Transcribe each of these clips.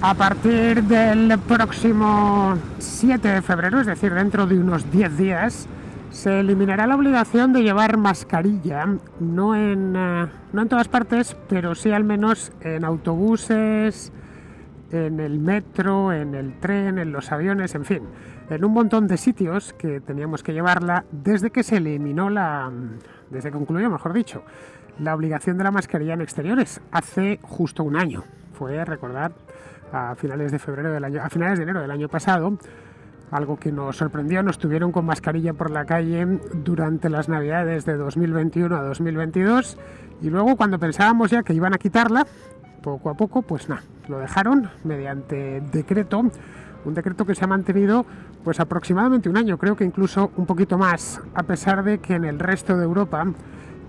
A partir del próximo 7 de febrero, es decir, dentro de unos 10 días, se eliminará la obligación de llevar mascarilla, no en todas partes, pero sí al menos en autobuses, en el metro, en el tren, en los aviones, en fin, en un montón de sitios que teníamos que llevarla desde que se eliminó desde que concluyó, mejor dicho, la obligación de la mascarilla en exteriores, hace justo un año. Fue, recordad, a finales de enero del año pasado, algo que nos sorprendió. Nos tuvieron con mascarilla por la calle durante las navidades de 2021 a 2022 y luego, cuando pensábamos ya que iban a quitarla, poco a poco, pues nada, lo dejaron mediante decreto, un decreto que se ha mantenido pues aproximadamente un año, creo que incluso un poquito más, a pesar de que en el resto de Europa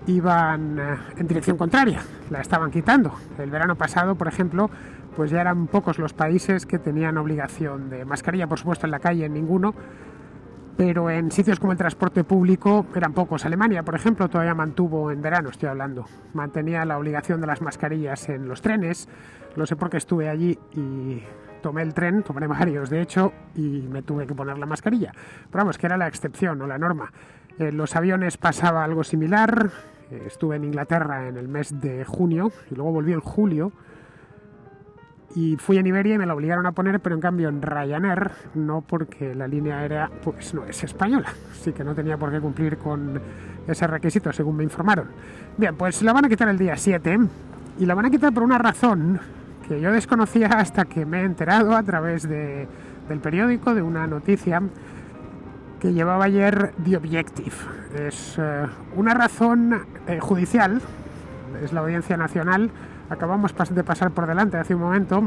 iban en dirección contraria, la estaban quitando. El verano pasado, por ejemplo, pues ya eran pocos los países que tenían obligación de mascarilla, por supuesto en la calle ninguno, pero en sitios como el transporte público eran pocos. Alemania, por ejemplo, todavía mantuvo, en verano estoy hablando, mantenía la obligación de las mascarillas en los trenes. Lo sé porque estuve allí y tomé varios de hecho, y me tuve que poner la mascarilla. Pero vamos, que era la excepción, no la norma. En los aviones pasaba algo similar. Estuve en Inglaterra en el mes de junio y luego volví en julio. Y fui en Iberia y me la obligaron a poner, pero en cambio en Ryanair no, porque la línea aérea pues no es española, así que no tenía por qué cumplir con ese requisito, según me informaron. Bien, pues la van a quitar el día 7 y la van a quitar por una razón que yo desconocía hasta que me he enterado a través del periódico, de una noticia que llevaba ayer The Objective. Es una razón judicial, es la Audiencia Nacional. Acabamos de pasar por delante hace un momento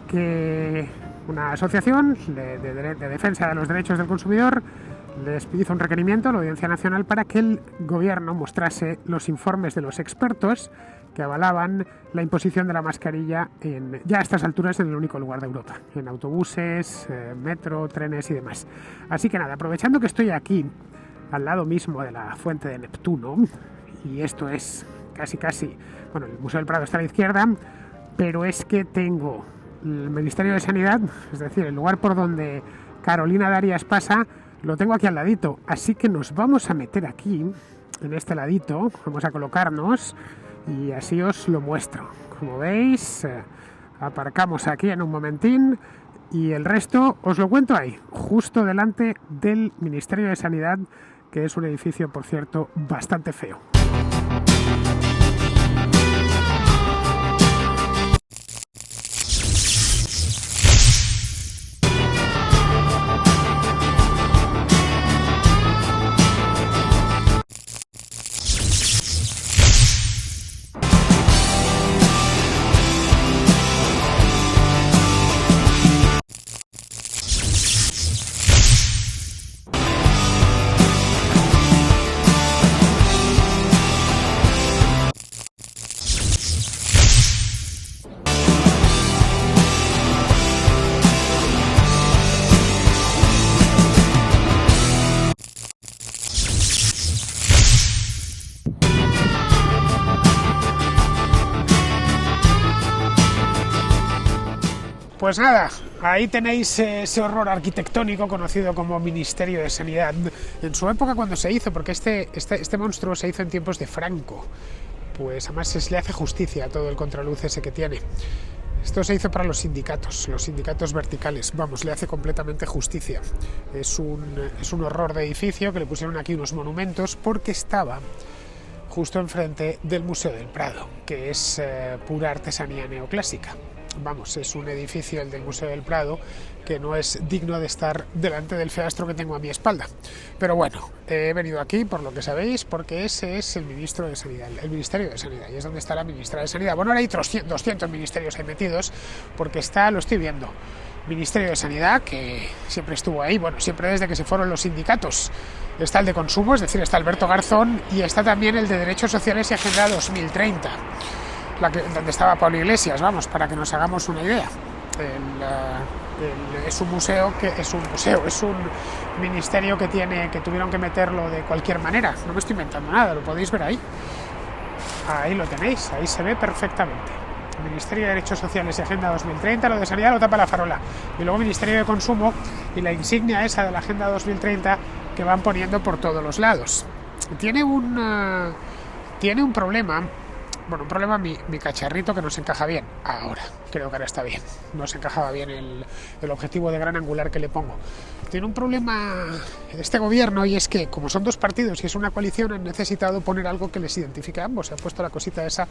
que una asociación de defensa de los derechos del consumidor les hizo un requerimiento a la Audiencia Nacional para que el gobierno mostrase los informes de los expertos que avalaban la imposición de la mascarilla ya a estas alturas en el único lugar de Europa, en autobuses, metro, trenes y demás. Así que nada, aprovechando que estoy aquí al lado mismo de la fuente de Neptuno, y esto es casi, bueno, el Museo del Prado está a la izquierda, pero es que tengo el Ministerio de Sanidad, es decir, el lugar por donde Carolina Darias pasa, lo tengo aquí al ladito, así que nos vamos a meter aquí, en este ladito, vamos a colocarnos y así os lo muestro. Como veis, aparcamos aquí en un momentín y el resto os lo cuento ahí, justo delante del Ministerio de Sanidad, que es un edificio, por cierto, bastante feo. Pues nada, ahí tenéis ese horror arquitectónico conocido como Ministerio de Sanidad. En su época, cuando se hizo, porque este monstruo se hizo en tiempos de Franco, pues además le hace justicia a todo el contraluz ese que tiene. Esto se hizo para los sindicatos verticales, vamos, le hace completamente justicia. Es un horror de edificio que le pusieron aquí unos monumentos porque estaba justo enfrente del Museo del Prado, que es pura artesanía neoclásica. Vamos, es un edificio, el del Museo del Prado, que no es digno de estar delante del feastro que tengo a mi espalda. Pero bueno, he venido aquí, por lo que sabéis, porque ese es el ministro de Sanidad, el Ministerio de Sanidad, y es donde está la ministra de Sanidad. Bueno, ahora hay 200 ministerios ahí metidos, porque lo estoy viendo, Ministerio de Sanidad, que siempre estuvo ahí, bueno, siempre desde que se fueron los sindicatos. Está el de Consumo, es decir, está Alberto Garzón, y está también el de Derechos Sociales y Agenda 2030. Donde estaba Pablo Iglesias, vamos, para que nos hagamos una idea. Es un ministerio que tuvieron que meterlo de cualquier manera. No me estoy inventando nada, lo podéis ver ahí. Ahí lo tenéis, ahí se ve perfectamente. Ministerio de Derechos Sociales y Agenda 2030, lo de Sanidad lo tapa la farola. Y luego Ministerio de Consumo y la insignia esa de la Agenda 2030 que van poniendo por todos los lados. Tiene un problema. Bueno, un problema mi cacharrito que nos encaja bien. Ahora, creo que ahora está bien. Nos encajaba bien el objetivo de gran angular que le pongo. Tiene un problema este gobierno, y es que como son dos partidos y es una coalición, han necesitado poner algo que les identifique a ambos. Se ha puesto la cosita esa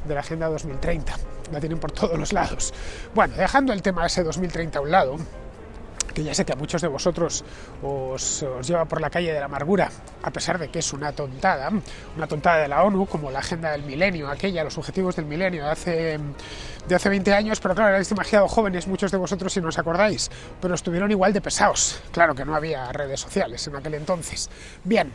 de la Agenda 2030. La tienen por todos los lados. Bueno, dejando el tema ese 2030 a un lado, que ya sé que a muchos de vosotros os lleva por la calle de la amargura, a pesar de que es una tontada de la ONU, como la Agenda del Milenio, los objetivos del milenio de hace 20 años, pero claro, erais demasiado jóvenes muchos de vosotros si no os acordáis, pero estuvieron igual de pesados. Claro que no había redes sociales en aquel entonces. Bien.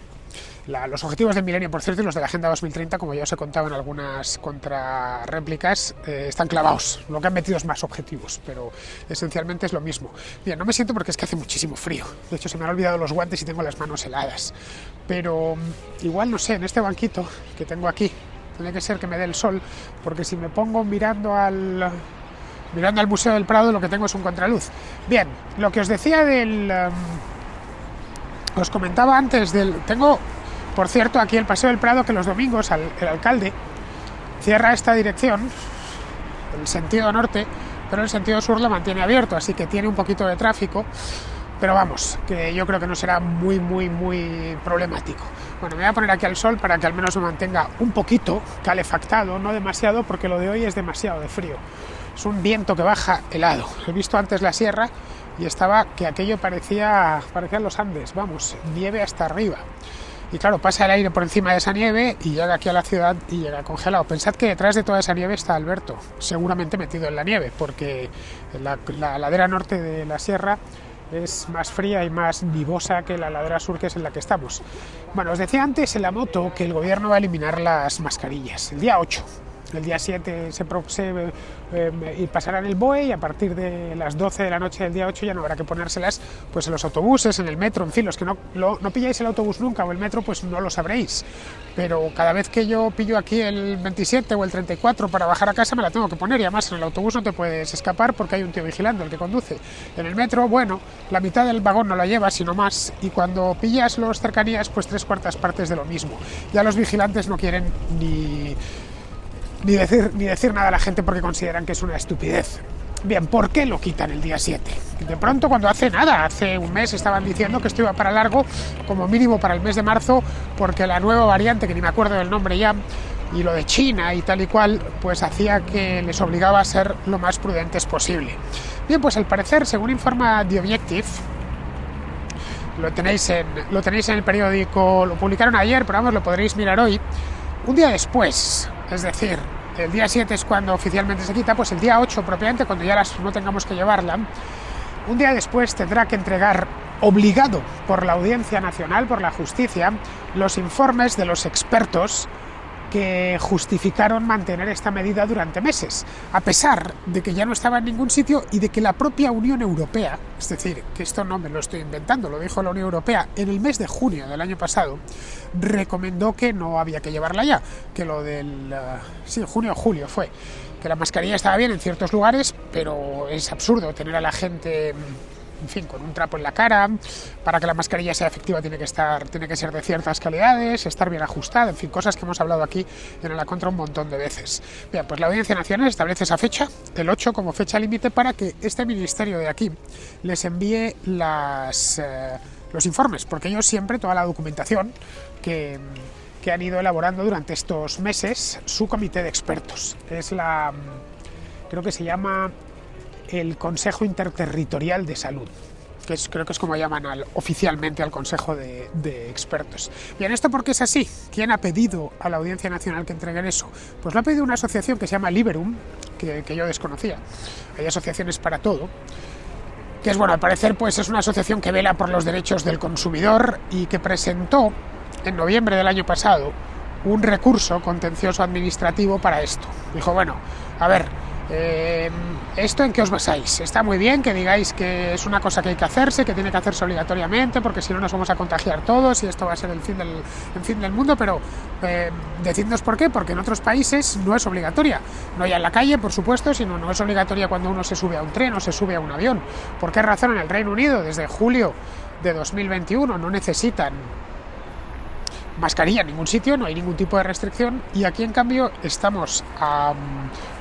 Los objetivos del milenio, por cierto, y los de la Agenda 2030, como ya os he contado en algunas contrarréplicas, están clavados. Lo que han metido es más objetivos, pero esencialmente es lo mismo. Bien, no me siento porque es que hace muchísimo frío. De hecho, se me han olvidado los guantes y tengo las manos heladas. Pero igual, no sé, en este banquito que tengo aquí, tiene que ser que me dé el sol, porque si me pongo mirando al Museo del Prado, lo que tengo es un contraluz. Bien, lo que os decía os comentaba antes tengo, por cierto, aquí el Paseo del Prado, que los domingos el alcalde cierra esta dirección, el sentido norte, pero el sentido sur lo mantiene abierto, así que tiene un poquito de tráfico, pero vamos, que yo creo que no será muy problemático. Bueno, me voy a poner aquí al sol para que al menos me mantenga un poquito calefactado, no demasiado, porque lo de hoy es demasiado de frío. Es un viento que baja helado. He visto antes la sierra y estaba que aquello parecían los Andes, vamos, nieve hasta arriba. Y claro, pasa el aire por encima de esa nieve y llega aquí a la ciudad y llega congelado. Pensad que detrás de toda esa nieve está Alberto, seguramente metido en la nieve, porque la ladera norte de la sierra es más fría y más nivosa que la ladera sur, que es en la que estamos. Bueno, os decía antes en la moto que el gobierno va a eliminar las mascarillas el día 8. El día 7 y pasarán el BOE, y a partir de las 12 de la noche del día 8 ya no habrá que ponérselas pues en los autobuses, en el metro, en fin, los que no pilláis el autobús nunca o el metro, pues no lo sabréis. Pero cada vez que yo pillo aquí el 27 o el 34 para bajar a casa me la tengo que poner, y además en el autobús no te puedes escapar porque hay un tío vigilando, el que conduce. En el metro, bueno, la mitad del vagón no la llevas, sino más, y cuando pillas los cercanías, pues 3/4 partes de lo mismo. Ya los vigilantes no quieren ni decir nada a la gente porque consideran que es una estupidez. Bien, ¿por qué lo quitan el día 7? De pronto, cuando hace un mes estaban diciendo que esto iba para largo, como mínimo para el mes de marzo, porque la nueva variante, que ni me acuerdo del nombre ya, y lo de China y tal y cual, pues hacía que les obligaba a ser lo más prudentes posible. Bien, pues al parecer, según informa The Objective, lo tenéis en el periódico, lo publicaron ayer, pero vamos, lo podréis mirar hoy, un día después. Es decir, el día 7 es cuando oficialmente se quita, pues el día 8 propiamente, cuando ya no tengamos que llevarla, un día después tendrá que entregar, obligado por la Audiencia Nacional, por la justicia, los informes de los expertos que justificaron mantener esta medida durante meses, a pesar de que ya no estaba en ningún sitio y de que la propia Unión Europea, es decir, que esto no me lo estoy inventando, lo dijo la Unión Europea en el mes de junio del año pasado, recomendó que no había que llevarla ya, que lo del junio o julio fue, que la mascarilla estaba bien en ciertos lugares, pero es absurdo tener a la gente, en fin, con un trapo en la cara. Para que la mascarilla sea efectiva tiene que ser de ciertas calidades, estar bien ajustada, en fin, cosas que hemos hablado aquí en La Contra un montón de veces. Bien, pues la Audiencia Nacional establece esa fecha, el 8, como fecha límite, para que este ministerio de aquí les envíe los informes, porque ellos siempre, toda la documentación que han ido elaborando durante estos meses, su comité de expertos. Creo que se llama el Consejo Interterritorial de Salud, creo que es como llaman oficialmente al Consejo de Expertos. Bien, ¿esto por qué es así? ¿Quién ha pedido a la Audiencia Nacional que entreguen eso? Pues lo ha pedido una asociación que se llama Liberum, que yo desconocía. Hay asociaciones para todo, que es, bueno, al parecer pues es una asociación que vela por los derechos del consumidor y que presentó en noviembre del año pasado un recurso contencioso administrativo para esto. Dijo, bueno, a ver, ¿Esto en qué os basáis? Está muy bien que digáis que es una cosa que hay que hacerse, que tiene que hacerse obligatoriamente, porque si no nos vamos a contagiar todos y esto va a ser el fin del mundo, pero decidnos por qué, porque en otros países no es obligatoria. No ya en la calle, por supuesto, sino no es obligatoria cuando uno se sube a un tren o se sube a un avión. ¿Por qué razón en el Reino Unido, desde julio de 2021, no necesitan mascarilla en ningún sitio, no hay ningún tipo de restricción, y aquí en cambio estamos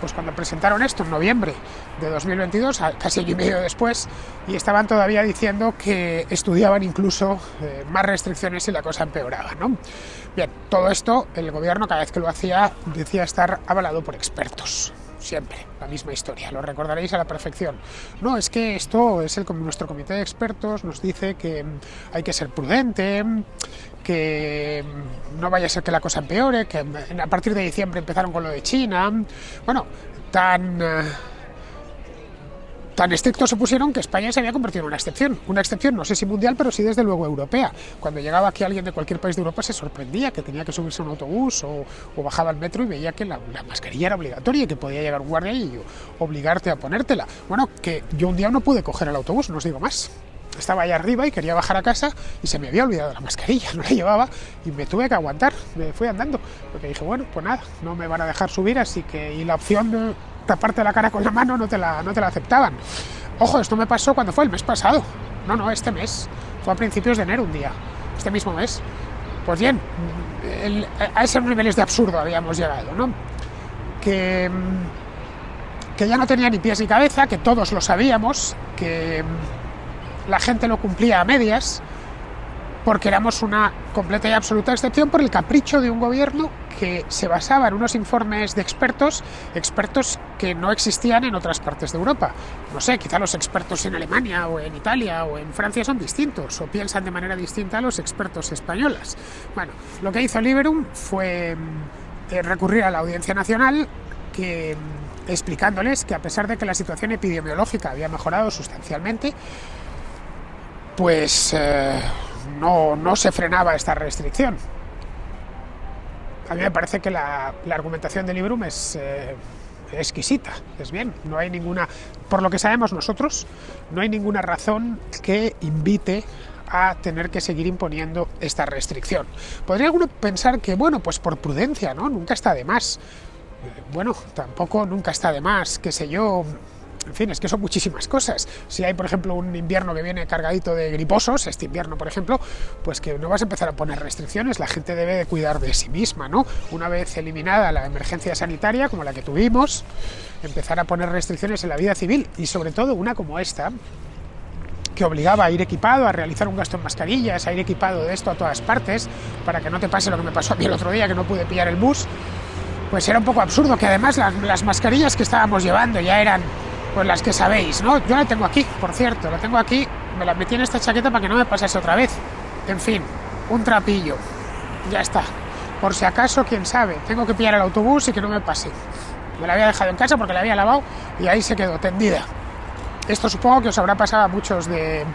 pues cuando presentaron esto en noviembre de 2022, casi año y medio después, y estaban todavía diciendo que estudiaban incluso más restricciones y la cosa empeoraba, ¿no? Bien, todo esto el gobierno cada vez que lo hacía decía estar avalado por expertos. Siempre, la misma historia, lo recordaréis a la perfección. No, es que esto es nuestro comité de expertos, nos dice que hay que ser prudente, que no vaya a ser que la cosa empeore, que a partir de diciembre empezaron con lo de China. Bueno, tan estrictos se pusieron que España se había convertido en una excepción no sé si mundial, pero sí desde luego europea. Cuando llegaba aquí alguien de cualquier país de Europa se sorprendía que tenía que subirse a un autobús o bajaba al metro y veía que la mascarilla era obligatoria y que podía llegar un guardia y obligarte a ponértela. Bueno, que yo un día no pude coger el autobús, no os digo más. Estaba allá arriba y quería bajar a casa y se me había olvidado la mascarilla, no la llevaba y me tuve que aguantar, me fui andando, porque dije, bueno, pues nada, no me van a dejar subir, así que, y la opción de taparte la cara con la mano no te la aceptaban. Ojo, esto me pasó cuando fue el mes pasado, no, este mes, fue a principios de enero un día, este mismo mes. Pues bien, a esos niveles de absurdo habíamos llegado, ¿no? Que ya no tenía ni pies ni cabeza, que todos lo sabíamos, que la gente lo cumplía a medias, porque éramos una completa y absoluta excepción por el capricho de un gobierno que se basaba en unos informes de expertos que no existían en otras partes de Europa. No sé, quizá los expertos en Alemania o en Italia o en Francia son distintos o piensan de manera distinta a los expertos españoles. Bueno, lo que hizo Liberum fue recurrir a la Audiencia Nacional, que explicándoles que a pesar de que la situación epidemiológica había mejorado sustancialmente, pues no se frenaba esta restricción. A mí me parece que la argumentación de Liberum es exquisita, es bien, no hay ninguna, por lo que sabemos nosotros, no hay ninguna razón que invite a tener que seguir imponiendo esta restricción. Podría alguno pensar que, bueno, pues por prudencia, ¿no? Nunca está de más. Bueno, tampoco nunca está de más, qué sé yo. En fin, es que son muchísimas cosas. Si hay, por ejemplo, un invierno que viene cargadito de griposos, este invierno, por ejemplo, pues que no vas a empezar a poner restricciones, la gente debe de cuidar de sí misma, ¿no? Una vez eliminada la emergencia sanitaria, como la que tuvimos, empezar a poner restricciones en la vida civil, y sobre todo una como esta, que obligaba a ir equipado, a realizar un gasto en mascarillas, a ir equipado de esto a todas partes, para que no te pase lo que me pasó a mí el otro día, que no pude pillar el bus. Pues era un poco absurdo, que además las mascarillas que estábamos llevando ya eran pues las que sabéis, ¿no? Yo la tengo aquí, por cierto, la tengo aquí, me la metí en esta chaqueta para que no me pasase otra vez. En fin, un trapillo, ya está. Por si acaso, quién sabe, tengo que pillar el autobús y que no me pase. Me la había dejado en casa porque la había lavado y ahí se quedó tendida. Esto supongo que os habrá pasado a muchos de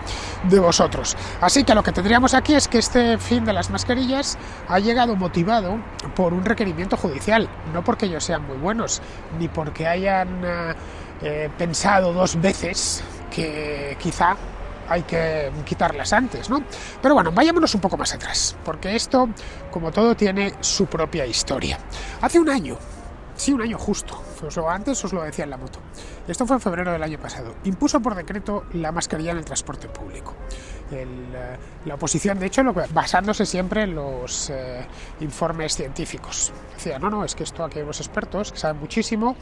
vosotros. Así que lo que tendríamos aquí es que este fin de las mascarillas ha llegado motivado por un requerimiento judicial, no porque ellos sean muy buenos, ni porque hayan pensado dos veces que quizá hay que quitarlas antes, ¿no? Pero bueno, vayámonos un poco más atrás, porque esto, como todo, tiene su propia historia. Hace un año, sí, un año justo, antes os lo decía en la moto, esto fue en febrero del año pasado, impuso por decreto la mascarilla en el transporte público. La oposición, de hecho, basándose siempre en los informes científicos, decía, no, es que esto aquí hay unos expertos que saben muchísimo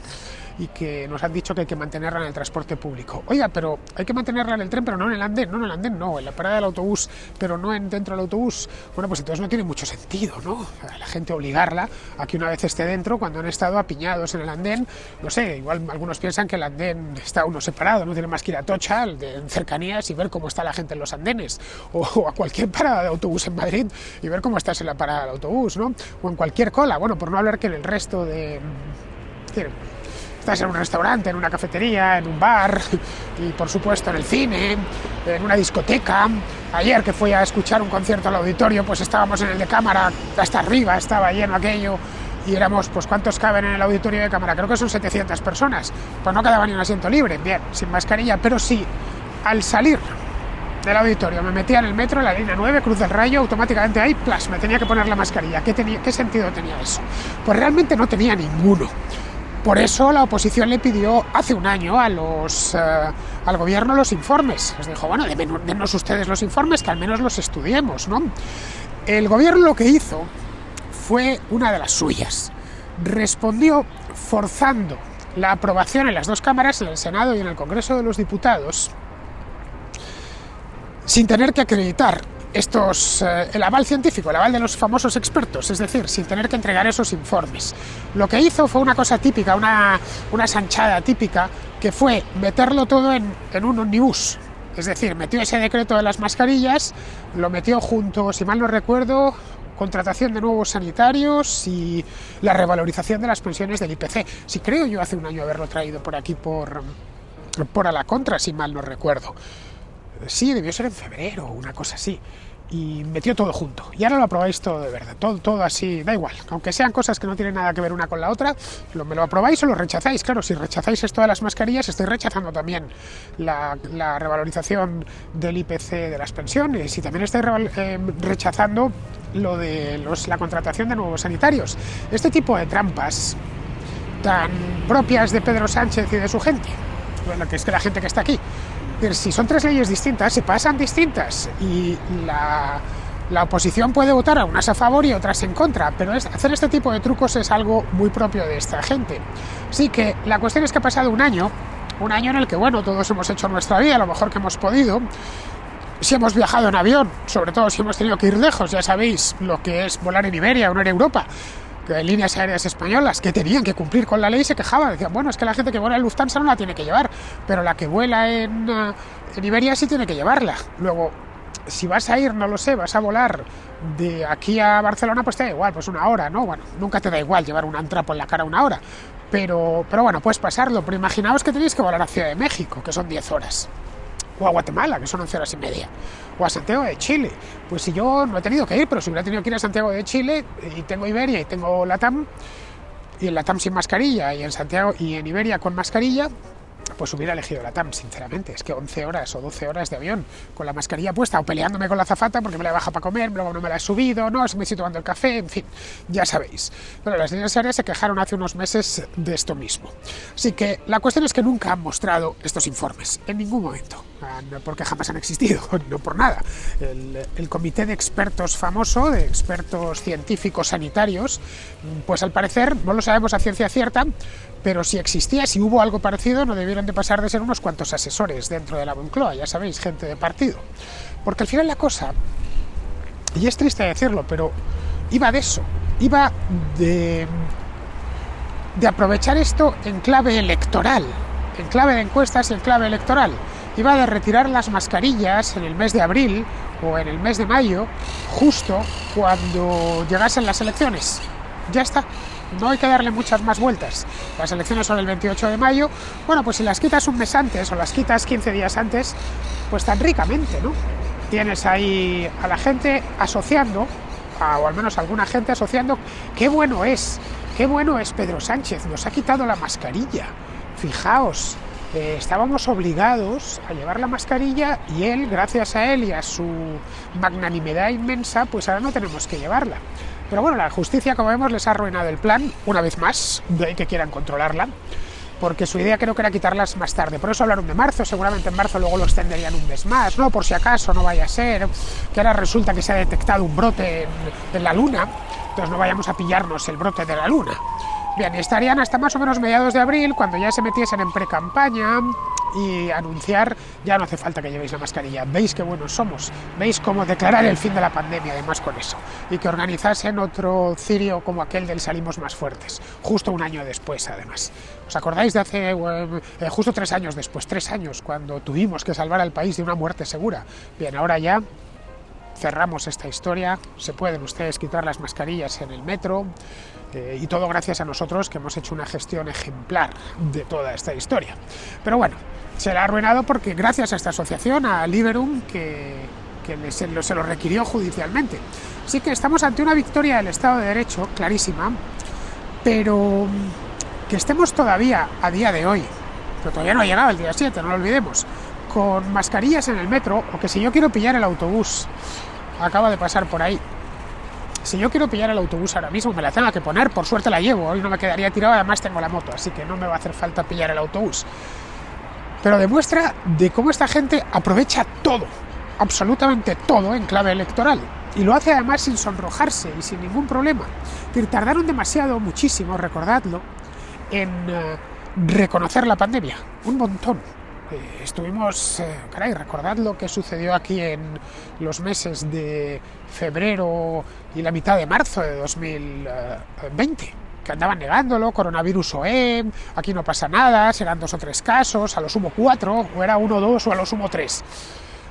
y que nos han dicho que hay que mantenerla en el transporte público. Oiga, pero hay que mantenerla en el tren, pero no en el andén, no, en la parada del autobús, pero no dentro del autobús. Bueno, pues entonces no tiene mucho sentido, ¿no? A la gente obligarla a que una vez esté dentro, cuando han estado apiñados en el andén, no sé, igual algunos piensan que el andén está uno separado, no tiene más que ir a Atocha, en cercanías, y ver cómo está la gente en los andenes, o a cualquier parada de autobús en Madrid y ver cómo estás en la parada del autobús, ¿no? O en cualquier cola, bueno, por no hablar que en el resto de... Estás en un restaurante, en una cafetería, en un bar y por supuesto en el cine, en una discoteca. Ayer que fui a escuchar un concierto al auditorio, pues estábamos en el de cámara hasta arriba, estaba lleno aquello y éramos, pues ¿cuántos caben en el auditorio de cámara? Creo que son 700 personas, pues no quedaba ni un asiento libre, bien, sin mascarilla, pero sí, al salir del auditorio me metía en el metro, en la línea 9, Cruz del Rayo, automáticamente ahí, plas, me tenía que poner la mascarilla. ¿Qué sentido tenía eso? Pues realmente no tenía ninguno. Por eso la oposición le pidió hace un año al gobierno los informes. Les dijo, bueno, denos ustedes los informes, que al menos los estudiemos, ¿no? El gobierno lo que hizo fue una de las suyas. Respondió forzando la aprobación en las dos cámaras, en el Senado y en el Congreso de los Diputados, sin tener que acreditar el aval científico, el aval de los famosos expertos, es decir, sin tener que entregar esos informes. Lo que hizo fue una cosa típica, una sanchada típica, que fue meterlo todo en un ómnibus. Es decir, metió ese decreto de las mascarillas, lo metió junto, si mal no recuerdo, contratación de nuevos sanitarios y la revalorización de las pensiones del IPC. Sí, creo yo hace un año haberlo traído por aquí por a la contra, si mal no recuerdo. Sí, debió ser en febrero, una cosa así. Y metió todo junto. Y ahora lo aprobáis todo de verdad, todo así, da igual. Aunque sean cosas que no tienen nada que ver una con la otra, me lo aprobáis o lo rechazáis. Claro, si rechazáis esto de las mascarillas, estáis rechazando también la revalorización del IPC de las pensiones y también estáis rechazando lo de la contratación de nuevos sanitarios. Este tipo de trampas tan propias de Pedro Sánchez y de su gente, bueno, que es que la gente que está aquí, si son tres leyes distintas, se pasan distintas y la oposición puede votar a unas a favor y otras en contra, pero hacer este tipo de trucos es algo muy propio de esta gente. Así que la cuestión es que ha pasado un año en el que, bueno, todos hemos hecho nuestra vida lo mejor que hemos podido. Si hemos viajado en avión, sobre todo si hemos tenido que ir lejos, ya sabéis lo que es volar en Iberia o en Air Europa, que hay líneas aéreas españolas que tenían que cumplir con la ley y se quejaban, decían, bueno, es que la gente que vuela en Lufthansa no la tiene que llevar, pero la que vuela en Iberia sí tiene que llevarla. Luego, si vas a ir, no lo sé, vas a volar de aquí a Barcelona, pues te da igual, pues una hora, ¿no? Bueno, nunca te da igual llevar un antrapo en la cara una hora, pero bueno, puedes pasarlo, pero imaginaos que tenéis que volar a Ciudad de México, que son 10 horas. O a Guatemala, que son 11 horas y media, o a Santiago de Chile. Pues si yo no he tenido que ir, pero si hubiera tenido que ir a Santiago de Chile, y tengo Iberia y tengo LATAM, y en LATAM sin mascarilla, y en Santiago y en Iberia con mascarilla, pues hubiera elegido LATAM, sinceramente. Es que 11 horas o 12 horas de avión con la mascarilla puesta, o peleándome con la azafata porque me la baja para comer, luego no me la he subido, no, me estoy tomando el café, en fin, ya sabéis. Pero las líneas aéreas se quejaron hace unos meses de esto mismo. Así que la cuestión es que nunca han mostrado estos informes, en ningún momento, porque jamás han existido, no por nada. El comité de expertos famoso, de expertos científicos sanitarios, pues al parecer no lo sabemos a ciencia cierta, pero si existía, si hubo algo parecido, no debieron de pasar de ser unos cuantos asesores dentro de la Moncloa, ya sabéis, gente de partido. Porque al final la cosa, y es triste decirlo, pero iba de eso, iba de aprovechar esto en clave electoral, en clave de encuestas y en clave electoral. Iba de retirar las mascarillas en el mes de abril o en el mes de mayo, justo cuando llegasen las elecciones. Ya está. No hay que darle muchas más vueltas. Las elecciones son el 28 de mayo. Bueno, pues si las quitas un mes antes o las quitas 15 días antes, pues tan ricamente, ¿no? Tienes ahí a la gente asociando, o al menos alguna gente asociando, qué bueno es Pedro Sánchez, nos ha quitado la mascarilla. Fijaos, estábamos obligados a llevar la mascarilla y él, gracias a él y a su magnanimidad inmensa, pues ahora no tenemos que llevarla. Pero bueno, la justicia, como vemos, les ha arruinado el plan, una vez más, de ahí que quieran controlarla, porque su idea creo que era quitarlas más tarde. Por eso hablaron de marzo, seguramente en marzo luego lo extenderían un mes más, ¿no? Por si acaso no vaya a ser, que ahora resulta que se ha detectado un brote en la Luna, entonces no vayamos a pillarnos el brote de la Luna. Bien, y estarían hasta más o menos mediados de abril, cuando ya se metiesen en pre-campaña y anunciar, ya no hace falta que llevéis la mascarilla. ¿Veis qué buenos somos? ¿Veis cómo declarar el fin de la pandemia, además con eso? Y que organizasen otro cirio como aquel del Salimos Más Fuertes, justo un año después, además. ¿Os acordáis de hace justo 3 años después, 3 años, cuando tuvimos que salvar al país de una muerte segura? Bien, ahora ya cerramos esta historia, se pueden ustedes quitar las mascarillas en el metro, y todo gracias a nosotros, que hemos hecho una gestión ejemplar de toda esta historia. Pero bueno, se la ha arruinado porque gracias a esta asociación, a Liberum, que se lo requirió judicialmente. Así que estamos ante una victoria del Estado de Derecho clarísima, Pero que estemos todavía a día de hoy, pero todavía no ha llegado el día 7, no lo olvidemos, con mascarillas en el metro, o que si yo quiero pillar el autobús, acaba de pasar por ahí, si yo quiero pillar el autobús ahora mismo me la tengo que poner, por suerte la llevo, hoy no me quedaría tirado, además tengo la moto, así que no me va a hacer falta pillar el autobús. Pero demuestra de cómo esta gente aprovecha todo, absolutamente todo en clave electoral. Y lo hace además sin sonrojarse y sin ningún problema. Es decir, tardaron demasiado, muchísimo, recordadlo, en reconocer la pandemia. Un montón. Recordad lo que sucedió aquí en los meses de febrero y la mitad de marzo de 2020. Que andaban negándolo, coronavirus OEM, aquí no pasa nada, serán 2 o 3 casos, a lo sumo 4, o era 1 o 2 o a lo sumo 3.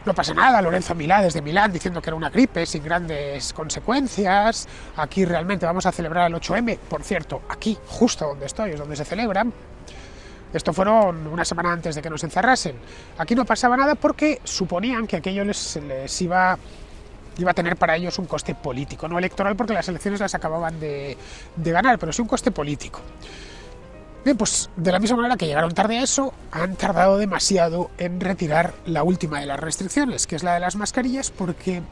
No pasa nada, Lorenzo Milá desde Milán diciendo que era una gripe sin grandes consecuencias, aquí realmente vamos a celebrar el 8M, por cierto, aquí, justo donde estoy, es donde se celebran. Esto fueron una semana antes de que nos encerrasen. Aquí no pasaba nada porque suponían que aquello les iba a tener para ellos un coste político, no electoral porque las elecciones las acababan de ganar, pero sí un coste político. Bien, pues de la misma manera que llegaron tarde a eso, han tardado demasiado en retirar la última de las restricciones, que es la de las mascarillas, porque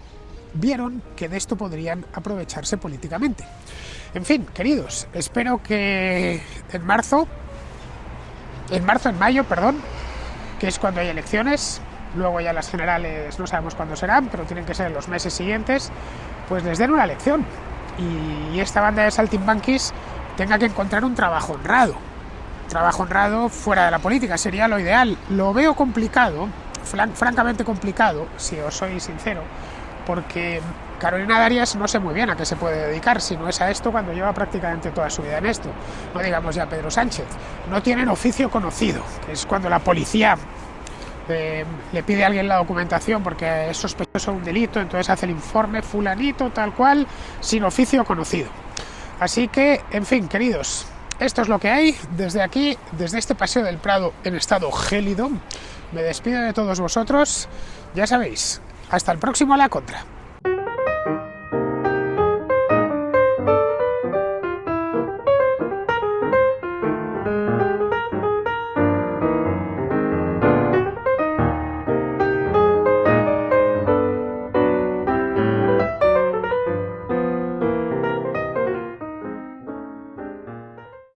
vieron que de esto podrían aprovecharse políticamente. En fin, queridos, espero que en mayo, que es cuando hay elecciones, luego ya las generales no sabemos cuándo serán, pero tienen que ser en los meses siguientes, pues les den una lección y esta banda de saltimbanquis tenga que encontrar un trabajo honrado fuera de la política, sería lo ideal. Lo veo complicado, francamente complicado, si os soy sincero, porque Carolina Darias no sé muy bien a qué se puede dedicar, si no es a esto cuando lleva prácticamente toda su vida en esto. No digamos ya Pedro Sánchez. No tienen oficio conocido, que es cuando la policía le pide a alguien la documentación porque es sospechoso de un delito, entonces hace el informe fulanito, tal cual, sin oficio conocido. Así que, en fin, queridos, esto es lo que hay. Desde aquí, desde este Paseo del Prado en estado gélido, me despido de todos vosotros. Ya sabéis, hasta el próximo A la Contra.